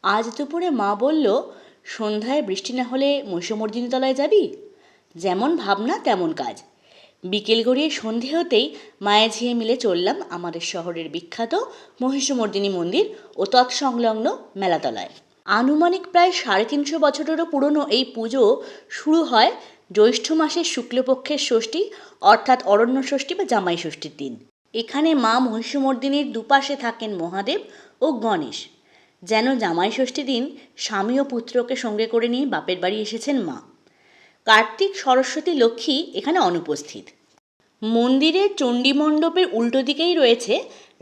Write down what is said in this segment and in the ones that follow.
আজ দুপুরে মা বলল, সন্ধ্যায় বৃষ্টি না হলে মহিষমর্দিনী তলায় যাবি? যেমন ভাবনা তেমন কাজ। বিকেল গড়িয়ে সন্ধে হতেই মায়ে ঝিয়ে মিলে চললাম আমাদের শহরের বিখ্যাত মহিষমর্দিনী মন্দির ও তৎসংলগ্ন মেলাতলায়। আনুমানিক প্রায় 350 বছরেরও পুরনো এই পুজো শুরু হয় জ্যৈষ্ঠ মাসের শুক্লপক্ষের ষষ্ঠী, অর্থাৎ অরণ্য ষষ্ঠী বা জামাই ষষ্ঠীর দিন। এখানে মা মহিষমর্দিনীর দুপাশে থাকেন মহাদেব ও গণেশ। যেন জামাই ষষ্ঠী দিন স্বামী ও পুত্রকে সঙ্গে করে নিয়ে বাপের বাড়ি এসেছেন মা। কার্তিক, সরস্বতী, লক্ষ্মী এখানে অনুপস্থিত। মন্দিরের চণ্ডীমণ্ডপের উল্টো দিকেই রয়েছে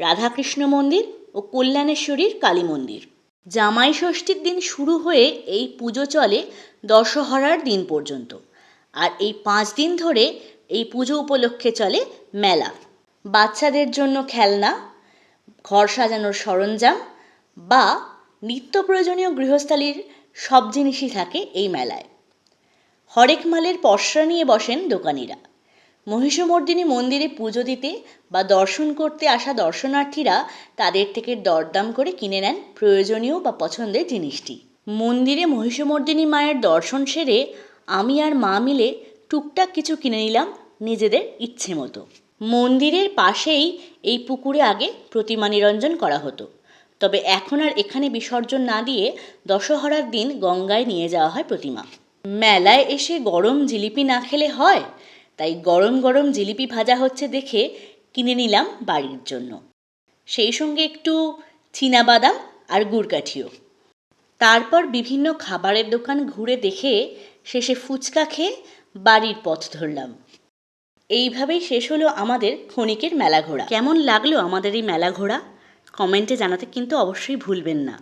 রাধাকৃষ্ণ মন্দির ও কল্যাণেশ্বরীর কালী মন্দির। জামাই ষষ্ঠীর দিন শুরু হয়ে এই পুজো চলে দশহরার দিন পর্যন্ত। আর এই 5 দিন ধরে এই পুজো উপলক্ষে চলে মেলা। বাচ্চাদের জন্য খেলনা, ঘর সাজানোর সরঞ্জাম বা নিত্য প্রয়োজনীয় গৃহস্থালির সব জিনিসই থাকে এই মেলায়। হরেক মালের পসরা নিয়ে বসেন দোকানিরা। মহিষমর্দিনী মন্দিরে পুজো দিতে বা দর্শন করতে আসা দর্শনার্থীরা তাদের থেকে দরদাম করে কিনে নেন প্রয়োজনীয় বা পছন্দের জিনিসটি। মন্দিরে মহিষমর্দিনী মায়ের দর্শন সেরে আমি আর মা মিলে টুকটাক কিছু কিনে নিলাম নিজেদের ইচ্ছে মতো। মন্দিরের পাশেই এই পুকুরে আগে প্রতিমা নিরঞ্জন করা হতো, তবে এখন আর এখানে বিসর্জন না দিয়ে দশহরার দিন গঙ্গায় নিয়ে যাওয়া হয় প্রতিমা। মেলায় এসে গরম জিলিপি না খেলে হয়, তাই গরম গরম জিলিপি ভাজা হচ্ছে দেখে কিনে নিলাম বাড়ির জন্য, সেই সঙ্গে একটু চীনাবাদাম আর গুড়কাঠিও। তারপর বিভিন্ন খাবারের দোকান ঘুরে দেখে শেষে ফুচকা খেয়ে বাড়ির পথ ধরলাম। এইভাবেই শেষ হলো আমাদের ক্ষণিকের মেলা ঘোরা। কেমন লাগলো আমাদের এই মেলা ঘোরা কমেন্টে জানাতে কিন্তু অবশ্যই ভুলবেন না।